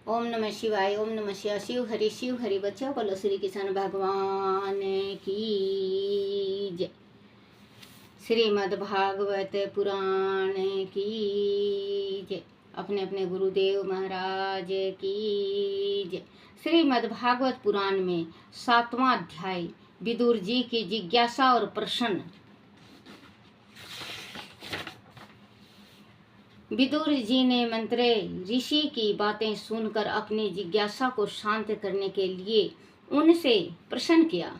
ओम नमः शिवाय। ओम नमः शिवाय। शिव हरि बच्चों, बोलो श्री कृष्ण भगवान की जय। श्रीमद् भागवत पुराण की जय। अपने अपने गुरुदेव महाराज की जय। श्रीमद् भागवत पुराण में 7वां अध्याय विदुर जी की जिज्ञासा और प्रश्न। विदुर जी ने मंत्रे ऋषि की बातें सुनकर अपनी जिज्ञासा को शांत करने के लिए उनसे प्रश्न किया।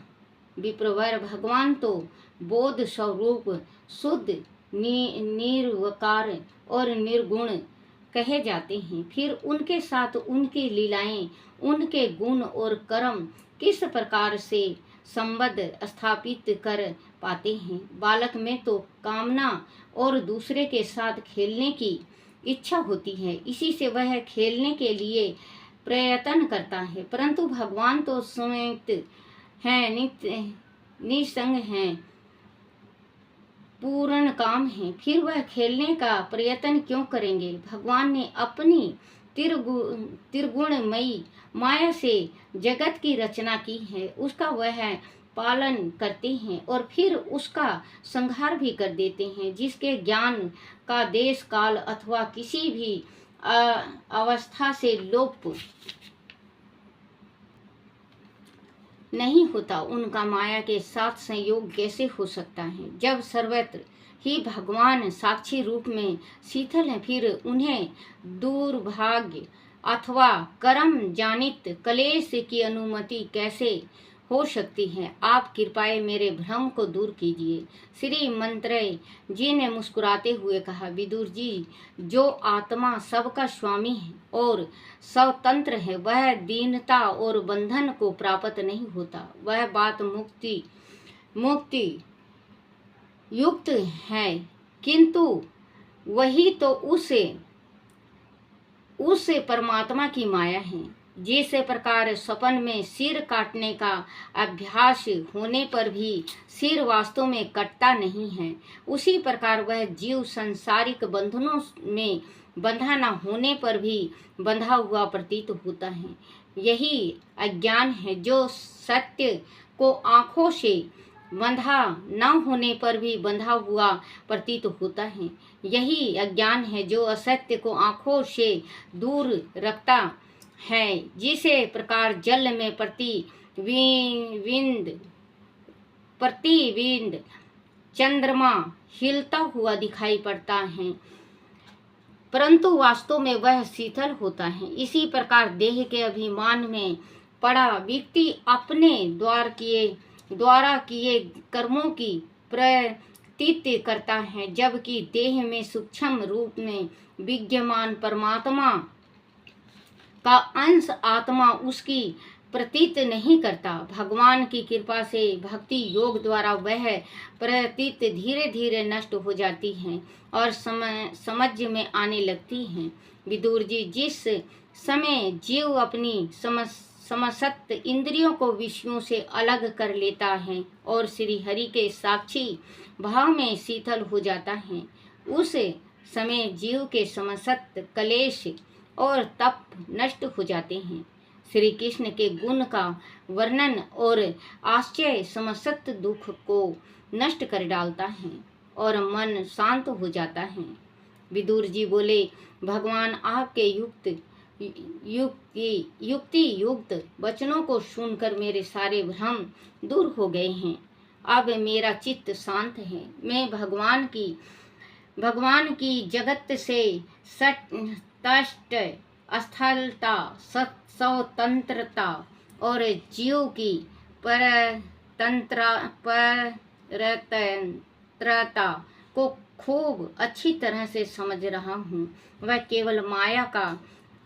विप्रवर, भगवान तो बोध स्वरूप, शुद्ध, निर्विकार और निर्गुण कहे जाते हैं। फिर उनके साथ उनकी लीलाएं, उनके गुण और कर्म किस प्रकार से संबंध स्थापित कर पाते हैं। बालक में तो कामना और दूसरे के साथ खेलने की इच्छा होती है, इसी से वह खेलने के लिए प्रयत्न करता है, परंतु भगवान तो संयुक्त हैं, नित्य निसंग हैं, पूर्ण काम है, फिर वह खेलने का प्रयत्न क्यों करेंगे। भगवान ने अपनी त्रिगुणमयी माया से जगत की रचना की है, उसका वह पालन करते हैं और फिर उसका संहार भी कर देते हैं। जिसके ज्ञान का देश काल अथवा किसी भी अवस्था से लोप नहीं होता, उनका माया के साथ संयोग कैसे हो सकता है। जब सर्वत्र ही भगवान साक्षी रूप में शीतल है, फिर उन्हें दुर्भाग्य अथवा कर्म जानित क्लेश की अनुमति कैसे हो सकती है। आप कृपया मेरे भ्रम को दूर कीजिए। श्री मंत्रेय जी ने मुस्कुराते हुए कहा, विदुर जी, जो आत्मा सबका स्वामी है और स्वतंत्र है, वह दीनता और बंधन को प्राप्त नहीं होता। वह बात मुक्ति युक्त है, किंतु वही तो उस परमात्मा की माया है। जिस प्रकार स्वप्न में सिर काटने का अभ्यास होने पर भी सिर वास्तव में कटता नहीं है, उसी प्रकार वह जीव सांसारिक बंधनों में बंधा न होने पर भी बंधा हुआ प्रतीत होता है। यही अज्ञान है जो सत्य को आँखों से बंधा न होने पर भी बंधा हुआ प्रतीत होता है। यही अज्ञान है जो असत्य को आँखों से दूर रखता है। जिसे प्रकार जल में प्रतिबिंब चंद्रमा हिलता हुआ दिखाई पड़ता है, परंतु वास्तव में वह शीतल होता है, इसी प्रकार देह के अभिमान में पड़ा व्यक्ति अपने द्वारा किए कर्मों की प्रतीत करता है, जबकि देह में सूक्ष्म रूप में विद्यमान परमात्मा का अंश आत्मा उसकी प्रतीत नहीं करता। भगवान की कृपा से भक्ति योग द्वारा वह प्रतीत धीरे धीरे नष्ट हो जाती है और समझ में आने लगती है। विदुर जी, जिस समय जीव अपनी समस्त इंद्रियों को विषयों से अलग कर लेता है और श्री हरि के साक्षी भाव में शीतल हो जाता है, उस समय जीव के समस्त क्लेश और तप नष्ट हो जाते हैं। श्री कृष्ण के गुण का वर्णन और आश्चर्य समस्त दुख को नष्ट कर डालता है और मन शांत हो जाता है। विदुर जी बोले, भगवान आपके युक्ति युक्त वचनों को सुनकर मेरे सारे भ्रम दूर हो गए हैं। अब मेरा चित्त शांत है। मैं भगवान की जगत से तटस्थ स्थलता, स्वतंत्रता और जीव की परतंत्रता को खूब अच्छी तरह से समझ रहा हूँ। वह केवल माया का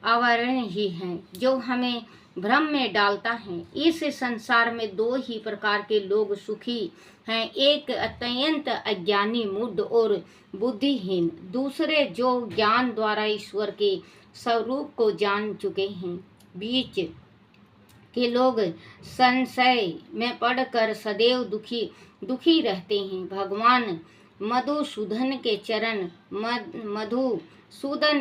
आवरण ही है जो हमें भ्रम में डालता है। इस संसार में दो ही प्रकार के लोग सुखी हैं, एक अत्यंत अज्ञानी मूढ़ और बुद्धिहीन, दूसरे जो ज्ञान द्वारा ईश्वर के स्वरूप को जान चुके हैं। बीच के लोग संशय में पड़कर सदैव दुखी रहते हैं। भगवान मधुसूदन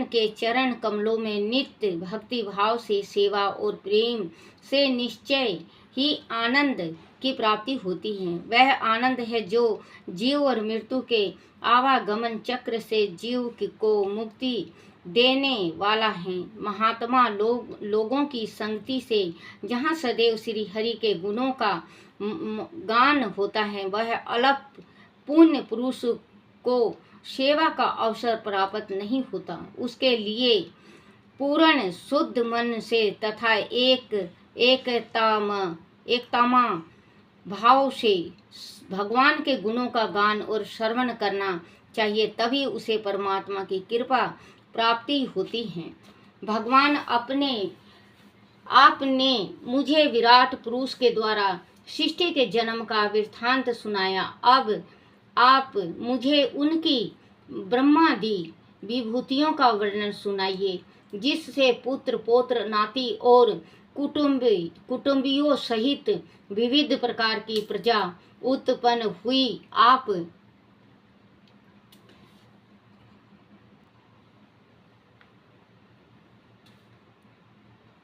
के चरण कमलों में नित्य भक्ति भाव से सेवा और प्रेम से निश्चय ही आनंद की प्राप्ति होती है। वह आनंद है जो जीव और मृत्यु के आवागमन चक्र से जीव को मुक्ति देने वाला है। महात्मा लोगों की संगति से जहाँ सदैव श्री हरि के गुणों का गान होता है, वह अल्प पुण्य पुरुष को सेवा का अवसर प्राप्त नहीं होता। उसके लिए पूर्ण शुद्ध मन से तथा एकतामा भाव से भगवान के गुणों का गान और श्रवण करना चाहिए, तभी उसे परमात्मा की कृपा प्राप्ति होती है। भगवान आपने मुझे विराट पुरुष के द्वारा सृष्टि के जन्म का वृत्तांत सुनाया। अब आप मुझे उनकी ब्रह्मादि विभूतियों का वर्णन सुनाइए, जिससे पुत्र पौत्र नाती और कुटुंबियों सहित विविध प्रकार की प्रजा उत्पन्न हुई। आप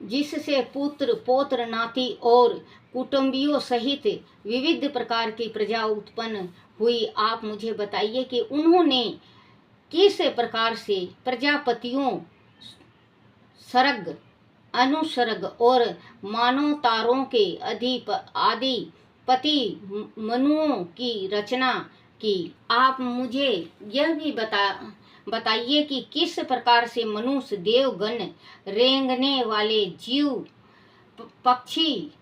जिससे पुत्र पौत्र नाती और कुटुंबियों सहित विविध प्रकार की प्रजा उत्पन्न हुई, आप मुझे बताइए कि उन्होंने किस प्रकार से प्रजापतियों, सर्ग, अनुसर्ग और मानवतारों के आदिपति मनुओं की रचना की। आप मुझे यह भी बताइए कि किस प्रकार से मनुष्य, देवगण, रेंगने वाले जीव, पक्षी,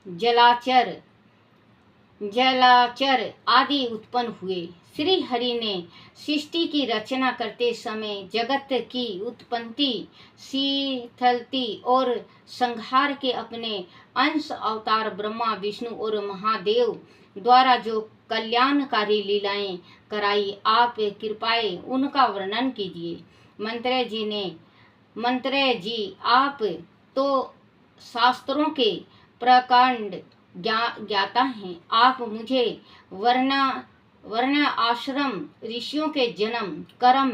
जलाचर आदि उत्पन्न हुए। श्री हरि ने सृष्टि की रचना करते समय जगत की उत्पत्ति, शीतलती और संहार के अपने अंश अवतार ब्रह्मा, विष्णु और महादेव द्वारा जो कल्याणकारी लीलाएं कराई, आप कृपया उनका वर्णन कीजिए। मंत्रे जी, आप तो शास्त्रों के प्रकांड ज्ञाता हैं। आप मुझे वर्ण आश्रम, ऋषियों के जन्म, कर्म,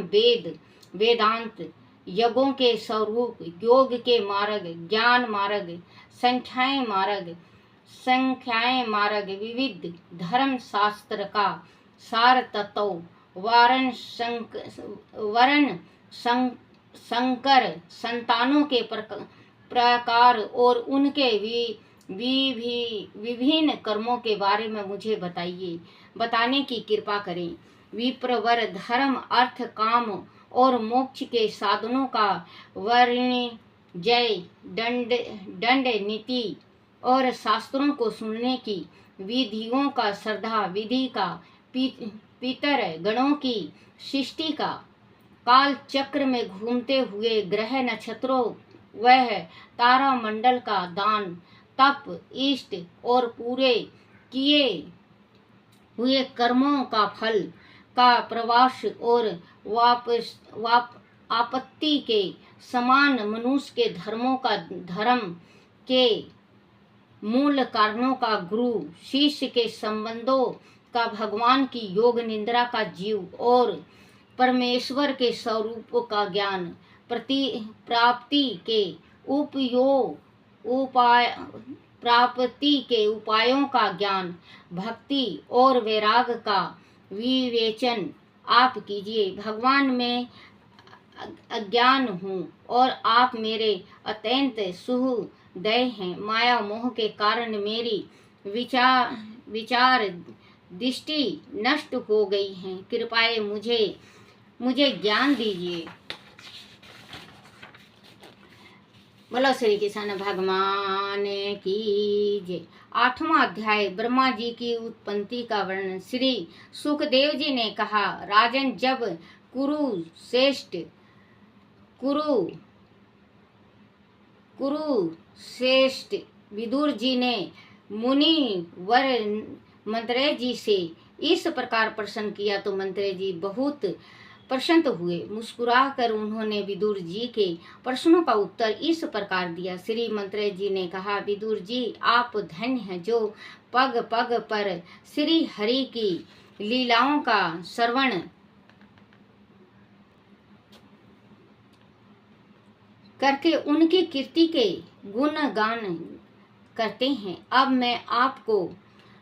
वेदांत, यज्ञों के स्वरूप, योग के मार्ग, ज्ञान मार्ग, संख्याएं मार्ग, विविध धर्म शास्त्र का सार तत्व, वर्ण संकर संतानों के प्रकार और उनके विभिन्न कर्मों के बारे में मुझे बताने की कृपा करें। विप्रवर, धर्म, अर्थ, काम और मोक्ष के साधनों का वर्णन, जय, दंड नीति और शास्त्रों को सुनने की विधियों का, श्रद्धा विधि का, पितर गणों की सृष्टि का, काल चक्र में घूमते हुए ग्रह नक्षत्रों वह तारा मंडल का दान, तप, इष्ट और पूरे किए हुए कर्मों का फल का प्रवास और आपत्ति के समान मनुष्य के धर्म के मूल कारणों का, गुरु शिष्य के संबंधों का, भगवान की योग निद्रा का, जीव और परमेश्वर के स्वरूप का ज्ञान, प्राप्ति के उपायों का ज्ञान, भक्ति और वैराग का विवेचन आप कीजिए। भगवान मैं अज्ञान हूँ और आप मेरे अत्यंत सुहृदय हैं। माया मोह के कारण मेरी विचार दृष्टि नष्ट हो गई है। कृपया मुझे ज्ञान दीजिए। बोलो श्री कृष्ण भगवान की जय। 8वां अध्याय, ब्रह्मा जी की उत्पत्ति का वर्णन। श्री सुखदेव जी ने कहा, राजन, जब कुरुश्रेष्ठ विदुर जी ने मुनि वर मंत्रे जी से इस प्रकार प्रश्न किया तो मंत्रे जी बहुत प्रसन्न हुए। मुस्कुराकर उन्होंने विदुर जी के प्रश्नों का उत्तर इस प्रकार दिया। श्री मंत्रे जी ने कहा, विदुर जी, आप धन्य हैं जो पग पग पर श्री हरि की लीलाओं का श्रवण करके उनकी कीर्ति के गुणगान करते हैं। अब मैं आपको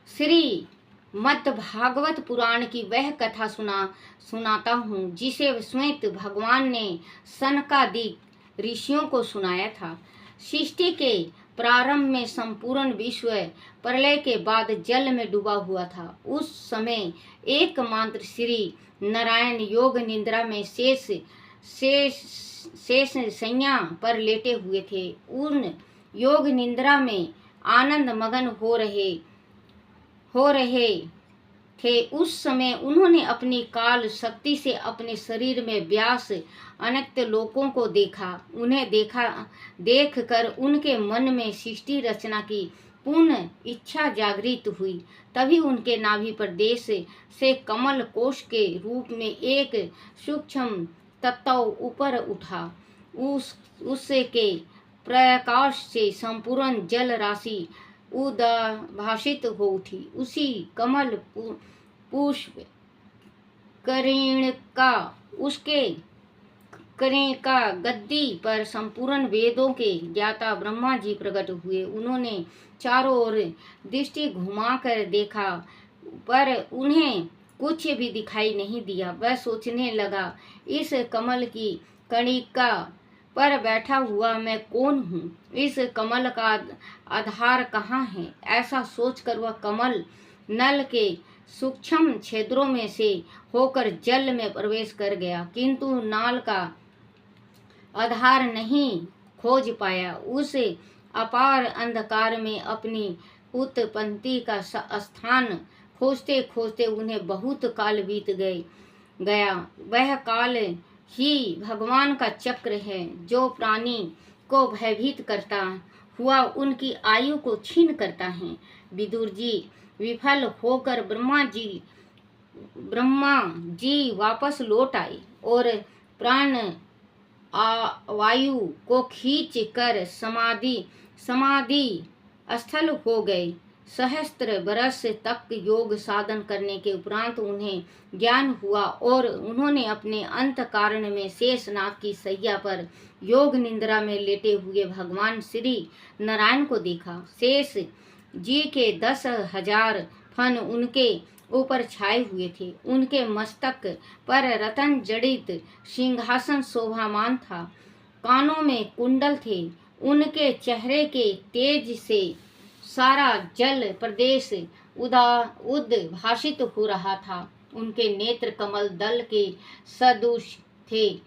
श्री मद् भागवत पुराण की वह कथा सुनाता हूँ जिसे स्वयं भगवान ने सनकादिक ऋषियों को सुनाया था। सृष्टि के प्रारंभ में संपूर्ण विश्व प्रलय के बाद जल में डूबा हुआ था। उस समय एकमात्र श्री नारायण योग निद्रा में शेष सैया पर लेटे हुए थे। उन योग निद्रा में आनंद मगन हो रहे थे। उस समय उन्होंने अपनी काल शक्ति से अपने शरीर में व्यास अनंत लोकों को देखा। उन्हें देख कर उनके मन में सृष्टि रचना की पूर्ण इच्छा जागृत हुई। तभी उनके नाभि प्रदेश से कमल कोश के रूप में एक सूक्ष्म तत्व ऊपर उठा। उससे के प्रकाश से संपूर्ण जल राशि उद्भासित हो उठी। उसी कमल पुष्प करेणिका गद्दी पर संपूर्ण वेदों के ज्ञाता ब्रह्मा जी प्रकट हुए। उन्होंने चारों ओर दृष्टि घुमाकर देखा पर उन्हें कुछ भी दिखाई नहीं दिया। वह सोचने लगा, इस कमल की कणिका पर बैठा हुआ मैं कौन हूँ? इस कमल का आधार कहाँ है? ऐसा सोचकर वह कमल नल के सूक्ष्म छेदों में से होकर जल में प्रवेश कर गया, किंतु नाल का आधार नहीं खोज पाया। उस अपार अंधकार में अपनी उत्पत्ति का स्थान खोजते खोजते उन्हें बहुत काल बीत गया। वह काल ही भगवान का चक्र है जो प्राणी को भयभीत करता हुआ उनकी आयु को छीन करता है। विदुर जी विफल होकर ब्रह्मा जी वापस लौट आए और प्राण वायु को खींच कर समाधि स्थल हो गए। सहस्त्र बरस तक योग साधन करने के उपरांत उन्हें ज्ञान हुआ और उन्होंने अपने अंत कारण में शेषनाग की सैया पर योग निद्रा में लेटे हुए भगवान श्री नारायण को देखा। शेष जी के 10,000 फन उनके ऊपर छाए हुए थे। उनके मस्तक पर रतन जड़ित सिंहासन शोभामान था। कानों में कुंडल थे। उनके चेहरे के तेज से सारा जल प्रदेश उद्भासित हो रहा था। उनके नेत्र कमल दल के सदृश थे।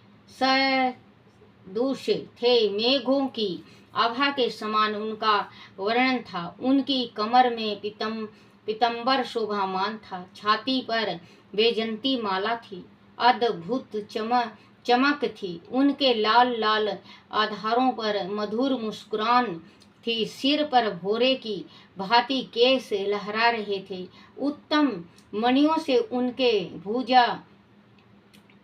मेघों की आभा के समान उनका वर्णन था। उनकी कमर में पीतंबर शोभामान था। छाती पर वैजंती माला थी। अद्भुत चमक थी। उनके लाल लाल आधारों पर मधुर मुस्कुरान थी। सिर पर भोरे की भांति केश लहरा रहे थे। उत्तम मणियों से उनके भुजा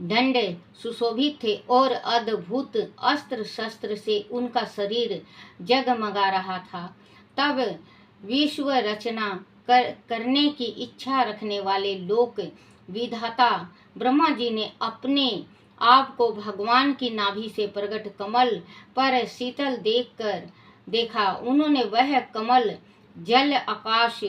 दंड सुशोभित थे और अद्भुत अस्त्र शस्त्र से उनका शरीर जगमगा रहा था। तब विश्व रचना करने की इच्छा रखने वाले लोक विधाता ब्रह्मा जी ने अपने आप को भगवान की नाभि से प्रकट कमल पर शीतल देखा। उन्होंने वह कमल जल आकाश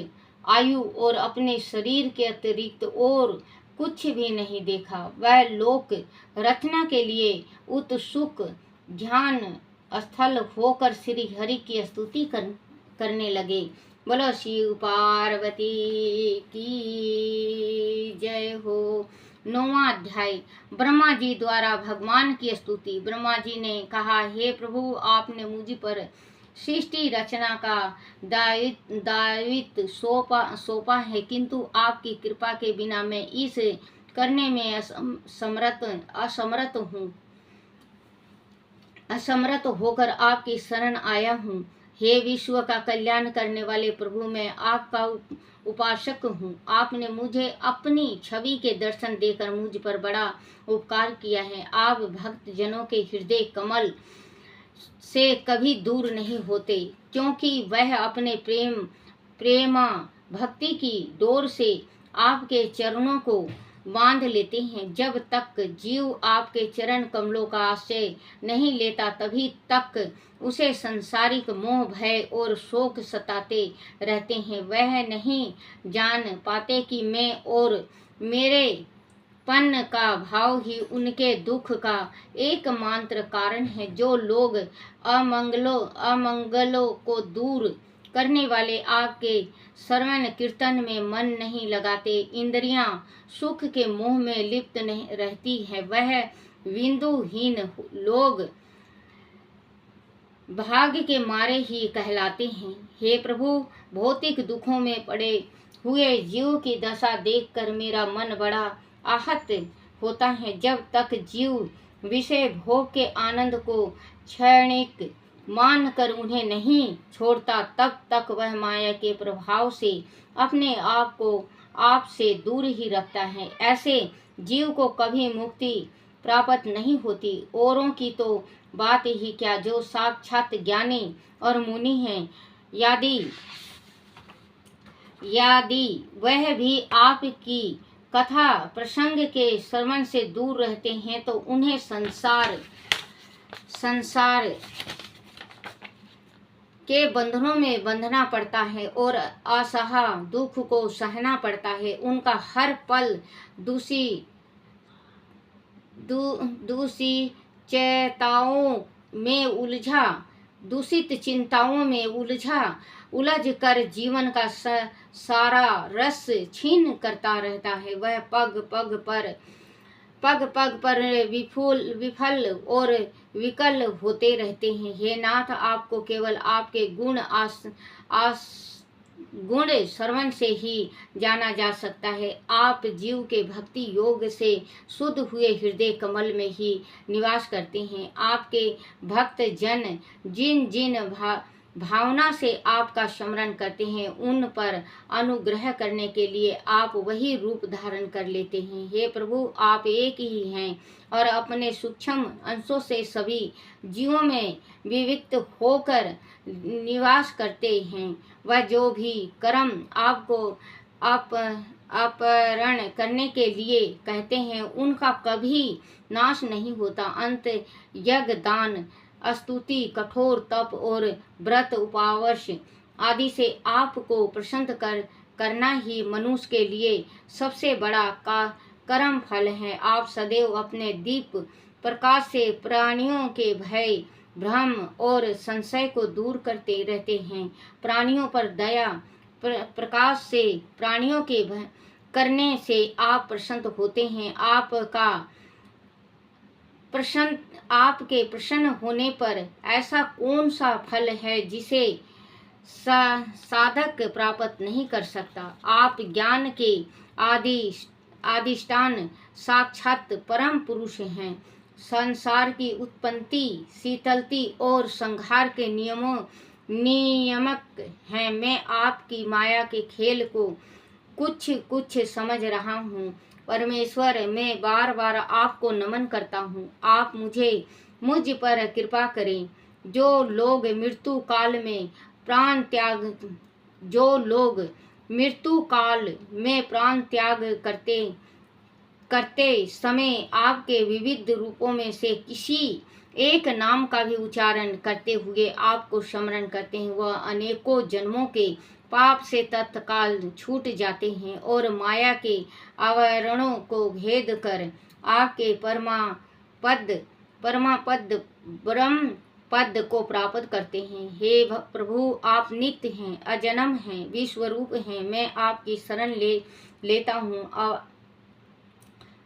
आयु और अपने शरीर के अतिरिक्त और कुछ भी नहीं देखा। वह लोक रचना के लिए उत्सुक ध्यान स्थल होकर श्री हरि की स्तुति करने लगे। बोलो शिव पार्वती की जय हो। 9वां अध्याय ब्रह्मा जी द्वारा भगवान की स्तुति। ब्रह्मा जी ने कहा, हे प्रभु, आपने मुझ पर सृष्टि रचना का दायित्व सौंपा है, किंतु आपकी कृपा के बिना मैं इस करने में असमर्थ होकर आपकी शरण आया हूँ। हे विश्व का कल्याण करने वाले प्रभु, मैं आपका उपासक हूँ। आपने मुझे अपनी छवि के दर्शन देकर मुझ पर बड़ा उपकार किया है। आप भक्त जनों के हृदय कमल से कभी दूर नहीं होते, क्योंकि वह अपने प्रेमा भक्ति की डोर से आपके चरणों को बांध लेते हैं। जब तक जीव आपके चरण कमलों का आश्रय नहीं लेता तभी तक उसे सांसारिक मोह भय और शोक सताते रहते हैं। वह नहीं जान पाते कि मैं और मेरे पन का भाव ही उनके दुख का एकमात्र कारण है। जो लोग अमंगलों को दूर करने वाले आपके श्रवण कीर्तन में मन नहीं लगाते, इंद्रियां सुख के मोह में लिप्त नहीं रहती है, वह बिंदुहीन लोग भाग्य के मारे ही कहलाते हैं। हे प्रभु, भौतिक दुखों में पड़े हुए जीव की दशा देखकर मेरा मन बड़ा आहत होता है। जब तक जीव विषय भोग के आनंद को क्षणिक मानकर उन्हें नहीं छोड़ता तब तक वह माया के प्रभाव से अपने आप को आप से दूर ही रखता है। ऐसे जीव को कभी मुक्ति प्राप्त नहीं होती। औरों की तो बात ही क्या, जो साक्षात ज्ञानी और मुनि हैं, यदि वह भी आपकी कथा प्रसंग के श्रवण से दूर रहते हैं तो उन्हें संसार के बंधनों में बंधना पड़ता है और असहा दुख को सहना पड़ता है। उनका हर पल दूषित चिंताओं में उलझ कर जीवन का सारा रस छीन करता रहता है। वह पग पर विफल और विकल होते रहते हैं। हे नाथ, आपको केवल आपके गुण श्रवण से ही जाना जा सकता है। आप जीव के भक्ति योग से शुद्ध हुए हृदय कमल में ही निवास करते हैं। आपके भक्त जन जिन भावना से आपका स्मरण करते हैं उन पर अनुग्रह करने के लिए आप वही रूप धारण कर लेते हैं। हे प्रभु, आप एक ही हैं और अपने सूक्ष्म अंशों से सभी जीवों में विविक्त होकर निवास करते हैं। वह जो भी कर्म आपको अपहरण करने के लिए कहते हैं उनका कभी नाश नहीं होता। अंत यज्ञ दान स्तुति कठोर तप और व्रत उपवास आदि से आपको प्रसन्न करना ही मनुष्य के लिए सबसे बड़ा कर्म फल है। आप सदैव अपने दीप प्रकाश से प्राणियों के भय भ्रम और संशय को दूर करते रहते हैं। प्राणियों पर दया प्रकाश से प्राणियों के करने से आप प्रसन्न होते हैं। आपके प्रसन्न होने पर ऐसा कौन सा फल है जिसे साधक प्राप्त नहीं कर सकता। आप ज्ञान के आदिष्टान साक्षात परम पुरुष हैं। संसार की उत्पत्ति शीतलती और संहार के नियमक हैं। मैं आपकी माया के खेल को कुछ समझ रहा हूँ। परमेश्वर, मैं बार बार आपको नमन करता हूँ। आप मुझ पर कृपा करें। जो लोग मृत्यु काल में प्राण त्याग करते समय आपके विविध रूपों में से किसी एक नाम का भी उच्चारण करते हुए आपको स्मरण करते हैं, वह अनेकों जन्मों के पाप से तत्काल छूट जाते हैं और माया के आवरणों को भेद कर आपके परमापद ब्रह्म पद को प्राप्त करते हैं। हे प्रभु, आप नित्य हैं, अजन्म हैं, विश्वरूप हैं। मैं आपकी शरण लेता हूँ।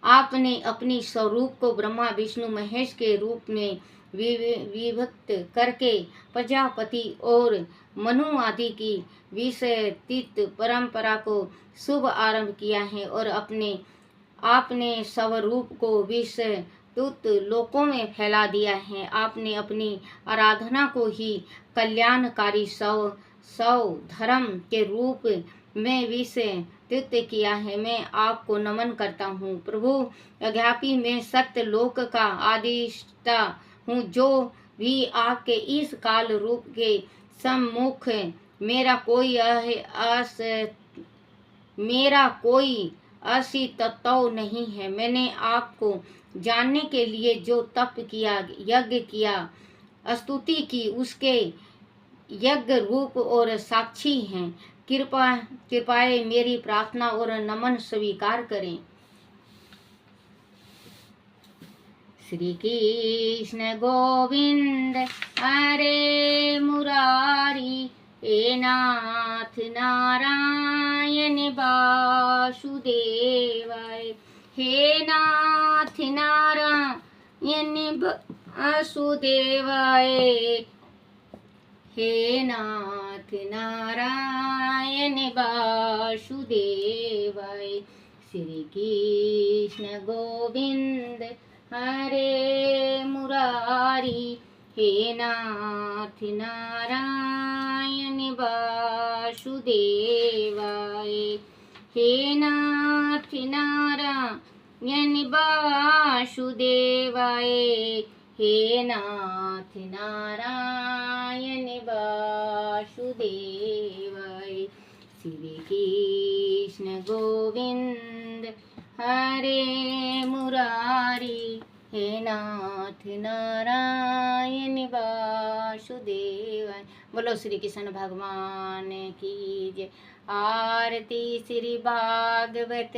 आपने अपनी स्वरूप को ब्रह्मा विष्णु महेश के रूप में विभक्त करके प्रजापति और मनु आदि की विस्तृत परंपरा को शुभ आरंभ किया है और आपने स्वरूप को विस्तृत लोकों में फैला दिया है। आपने अपनी आराधना को ही कल्याणकारी सौ धर्म के रूप में विस्तृत किया है। मैं आपको नमन करता हूँ प्रभु। यद्यपि मैं सत्य लोक का आदिष्टा हूँ, जो भी आपके इस काल रूप के सम्मुख मेरा कोई ऐसी तत्व नहीं है। मैंने आपको जानने के लिए जो तप किया, यज्ञ किया, स्तुति की, उसके यज्ञ रूप और साक्षी हैं। कृपया मेरी प्रार्थना और नमन स्वीकार करें। श्री कृष्ण गोविंद हरे मुरारी, हे नाथ नारायण वासुदेवाय, हे नाथ नारायण वासुदेवाय, हे नाथ नारायण वासुदेवाय। श्री कृष्ण गोविंद हरे मुरारी, हे नाथ नारायण वासुदेवाय, हे नाथ नारायण वासुदेवाय, हे नाथ नारायण वासुदेवाय। श्री कृष्ण गोविंद हरे मुरारी, हे नाथ नारायण वासुदेवाय। बोलो श्री कृष्ण भगवान की जय। आरती श्री भागवत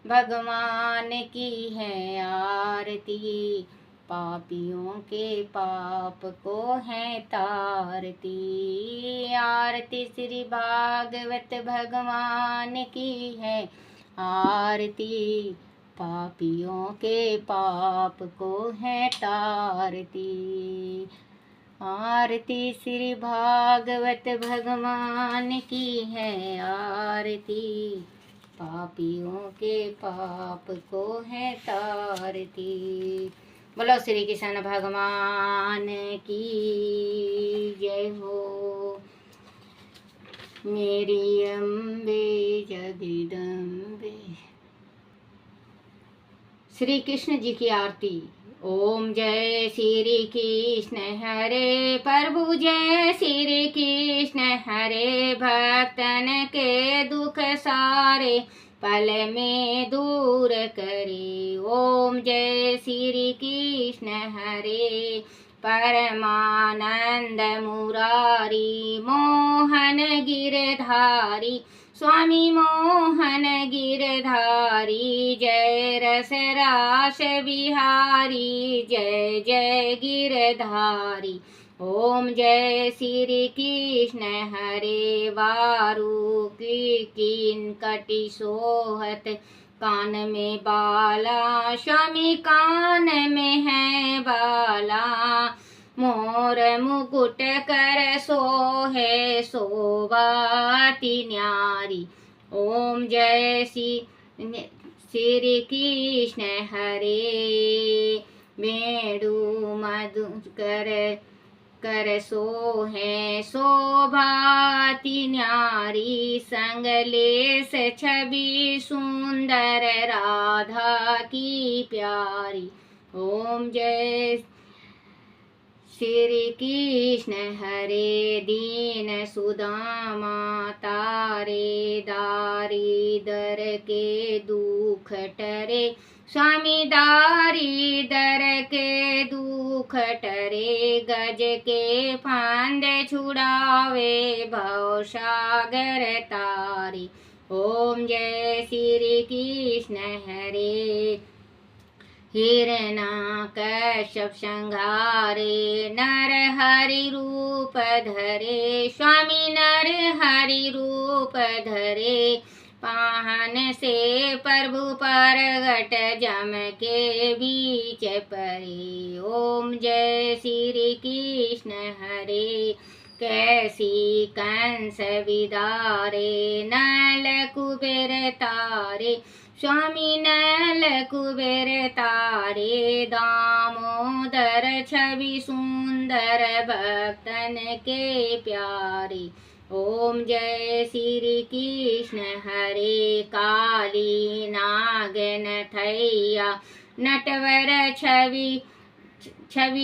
भगवान की है आरती, पापियों के पाप को है तारती। आरती श्री भागवत भगवान की है आरती, पापियों के पाप को है तारती। आरती श्री भागवत भगवान की है आरती, पापियों के पाप को है तारती। बोलो श्री कृष्ण भगवान की जय हो। मेरी अम्बे जगदम्बे। श्री कृष्ण जी की आरती। ओम जय श्री कृष्ण हरे प्रभु, जय श्री कृष्ण हरे, भक्तन के दुख सारे पल में दूर करे। ओम जय श्री कृष्ण हरे, परमानंद मुरारी, मोहन गिरधारी, स्वामी मोहन गिरधारी, जय रस रास बिहारी, जय जय गिरधारी। ओम जय श्री कृष्ण हरे, वारु की किंकटी सोहत, कान में बाला, स्वामी कान में है बाला, मोर मुकुट कर सोहे शोभाति न्यारी। ओम जय श्री कृष्ण हरे, वेणु मधु कर सोहे शोभाति न्यारी, संगलेस छवि सुंदर राधा की प्यारी। ओम जय श्री कृष्ण हरे, दीन सुदामा तारे, दारिदर के दुख टरे, स्वामी दारिदर के दुख टरे, गज के फांद छुड़ावे भव सागर तारी। ओम जय श्री कृष्ण हरे, हिरण्यकश्यप संहारे, नर हरि रूप धरे, स्वामी नर हरि रूप धरे, पाहन से प्रभु परगट जम के बीच परे। ओम जय श्री कृष्ण हरे, कैसी कंस विदारे, नल कुबेर तारे, स्वामी नल कुबेर तारे, दामोदर छवि सुंदर भक्तन के प्यारे। ओम जय श्री कृष्ण हरे, काली नागन थैया, नटवर छवि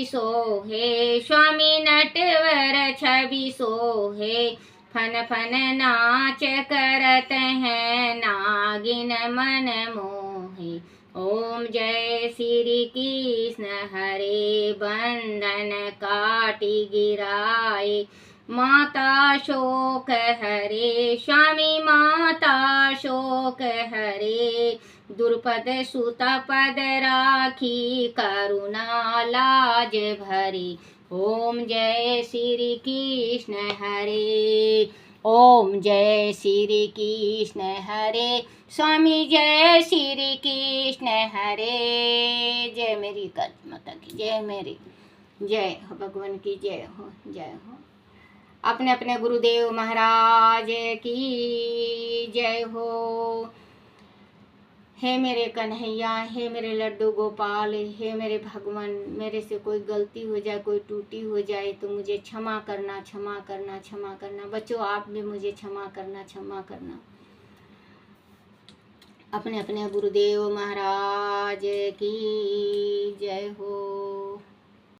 सोहे, स्वामी नटवर छवि सोहे, फन फन नाच करत हैं नागिन मन मोहे। ओम जय श्री कृष्ण हरे बंधन काटी गिराए। माता शोक हरे स्वामी माता शोक हरे। द्रुपद सुत पद राखी करुणा लाज भरी। ओम जय श्री कृष्ण हरे। ओम जय श्री कृष्ण हरे। स्वामी जय श्री कृष्ण हरे। जय मेरी काली माता की जय, मेरी जय हो, भगवान की जय हो, जय हो। अपने अपने गुरुदेव महाराज की जय हो। हे मेरे कन्हैया, हे मेरे लड्डू गोपाल, हे मेरे भगवान, मेरे से कोई गलती हो जाए, कोई टूटी हो जाए तो मुझे क्षमा करना, क्षमा करना, क्षमा करना। बच्चों आप भी मुझे क्षमा करना, क्षमा करना। अपने अपने गुरुदेव महाराज की जय हो।